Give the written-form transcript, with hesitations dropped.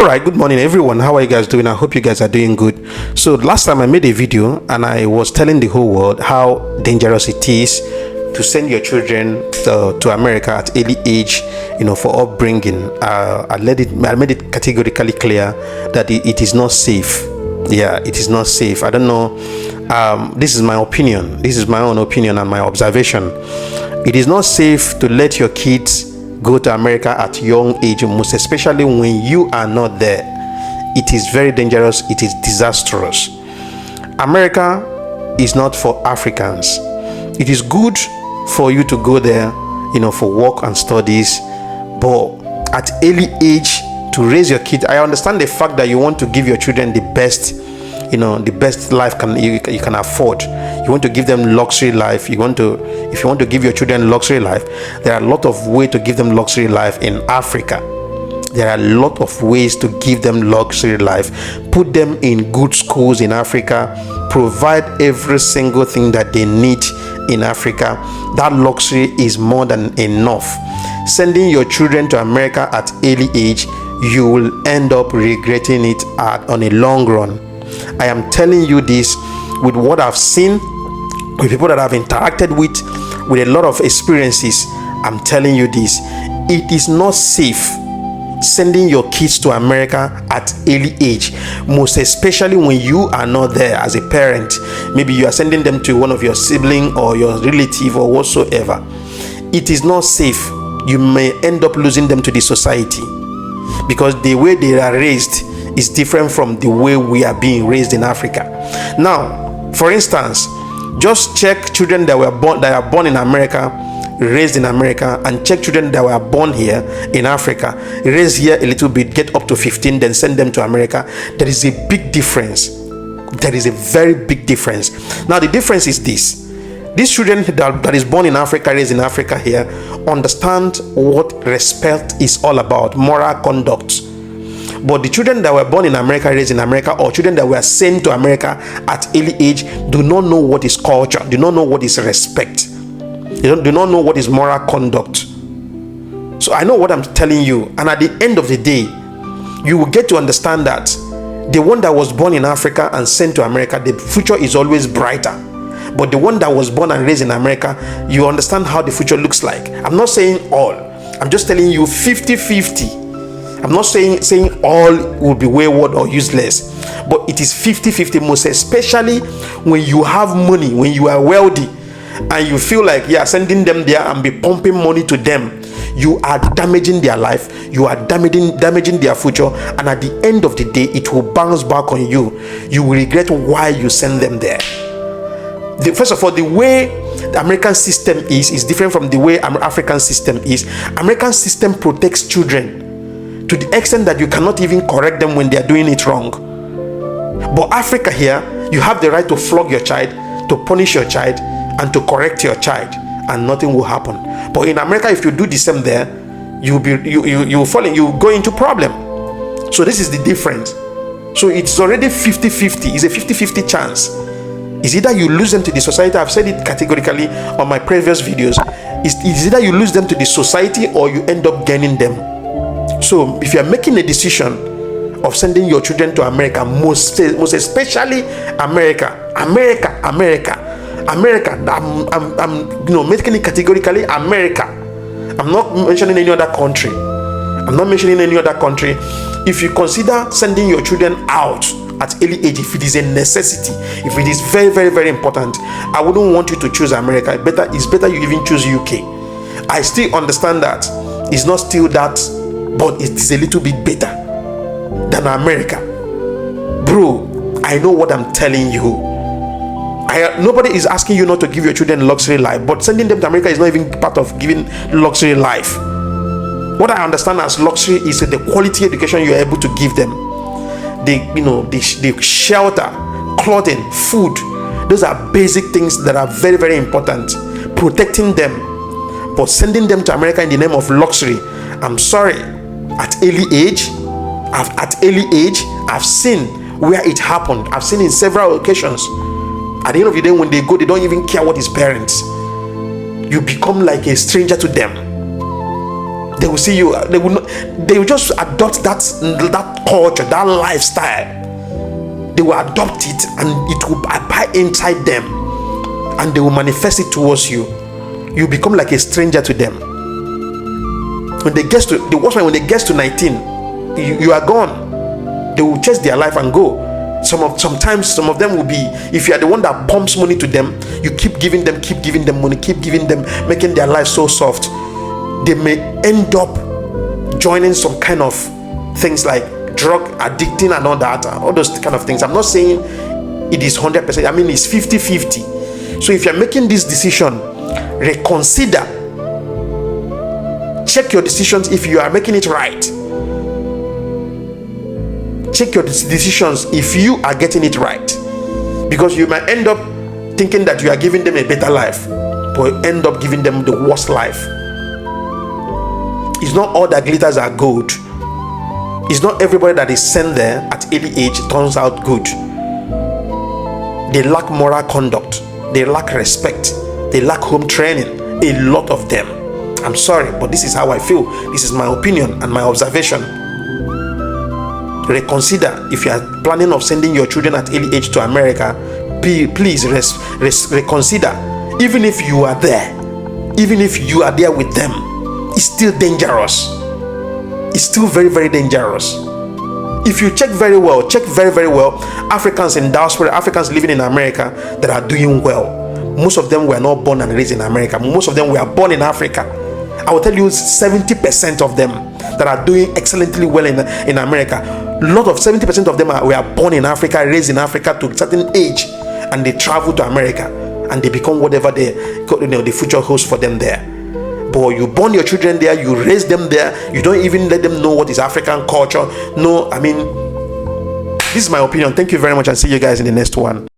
All right, good morning everyone. How are you guys doing? I hope you guys are doing good. So last time I made a video and I was telling the whole world how dangerous it is to send your children to America at early age, for upbringing. I made it categorically clear that it is not safe. Yeah, it is not safe. I don't know. This is my opinion. This is my own opinion and my observation. It is not safe to let your kids go to America at young age, most especially when you are not there. It is very dangerous. It is disastrous. America is not for Africans. It is good for you to go there, for work and studies, but at early age to raise your kids. I understand the fact that you want to give your children the best, the best life you can afford. You want to give them luxury life. If you want to give your children luxury life, there are a lot of ways to give them luxury life in Africa. There are a lot of ways to give them luxury life. Put them in good schools in Africa. Provide every single thing that they need in Africa. That luxury is more than enough. Sending your children to America at early age, you will end up regretting it on a long run. I am telling you this with what I've seen, with people that I've interacted with a lot of experiences. I'm telling you this. It is not safe sending your kids to America at early age, most especially when you are not there as a parent. Maybe you are sending them to one of your sibling or your relative or whatsoever. It is not safe. You may end up losing them to the society because the way they are raised is different from the way we are being raised in Africa. Now, for instance, just check children that are born in America, raised in America, and check children that were born here in Africa, raised here a little bit, get up to 15, then send them to America. There is a big difference. There is a very big difference. Now, the difference is this. These children that is born in Africa, raised in Africa here, understand what respect is all about, moral conduct. But the children that were born in America, raised in America, or children that were sent to America at early age do not know what is culture, do not know what is respect, do not know what is moral conduct. So I know what I'm telling you, and at the end of the day, you will get to understand that the one that was born in Africa and sent to America, the future is always brighter. But the one that was born and raised in America, you understand how the future looks like. I'm not saying all. I'm just telling you 50-50. I'm not saying all will be wayward or useless, but it is 50-50, most especially when you have money, when you are wealthy, and you feel like sending them there and be pumping money to them. You are damaging their life, you are damaging their future, and at the end of the day, it will bounce back on you. You will regret why you send them there. First of all, the way the American system is different from the way African system is. American system protects children to the extent that you cannot even correct them when they are doing it wrong. But Africa here, you have the right to flog your child, to punish your child, and to correct your child, and nothing will happen. But in America, if you do the same there, you go into problem. So this is the difference. So it's already 50-50. It's a 50-50 chance. It's either you lose them to the society. I've said it categorically on my previous videos. It's either you lose them to the society or you end up gaining them. So if you are making a decision of sending your children to America, most especially America, I'm making it categorically America. I'm not mentioning any other country. If you consider sending your children out at early age, if it is a necessity, if it is very, very, very important, I wouldn't want you to choose America. It's better you even choose UK. I still understand that it's not still that, but it is a little bit better than America. Bro, I know what I'm telling you. Nobody is asking you not to give your children luxury life, but sending them to America is not even part of giving luxury life. What I understand as luxury is the quality education you're able to give them. The shelter, clothing, food. Those are basic things that are very, very important. Protecting them. But sending them to America in the name of luxury, I'm sorry. At early age, I've seen where it happened. I've seen in several occasions. At the end of the day, when they go, they don't even care what is parents. You become like a stranger to them. They will see you, they will not, they will just adopt that culture, that lifestyle. They will adopt it, and it will abide inside them, and they will manifest it towards you. You become like a stranger to them. When they get to the watchman, when they get to 19, you are gone. They will chase their life and go. Sometimes some of them will be, if you are the one that pumps money to them, you keep giving them money, keep giving them, making their life so soft. They may end up joining some kind of things like drug addicting and all those kind of things. I'm not saying it is 100%. I mean, it's 50-50. So if you're making this decision, reconsider. Check your decisions if you are making it right. Check your decisions if you are getting it right, because you might end up thinking that you are giving them a better life, but you end up giving them the worst life. It's not all that glitters are gold. It's not everybody that is sent there at early age turns out good. They lack moral conduct, they lack respect, they lack home training, a lot of them. I'm sorry, but this is how I feel. This is my opinion and my observation. Reconsider. If you are planning of sending your children at early age to America, please reconsider. Even if you are there, even if you are there with them, it's still dangerous. It's still very, very dangerous. If you check very well, Africans in diaspora, Africans living in America that are doing well, most of them were not born and raised in America. Most of them were born in Africa. I will tell you 70% of them that are doing excellently well in America, a lot of 70% of them were born in Africa, raised in Africa to a certain age, and they travel to America and they become whatever the future holds for them there. But you born your children there, you raise them there, you don't even let them know what is African culture. No, I mean, this is my opinion. Thank you very much, and see you guys in the next one.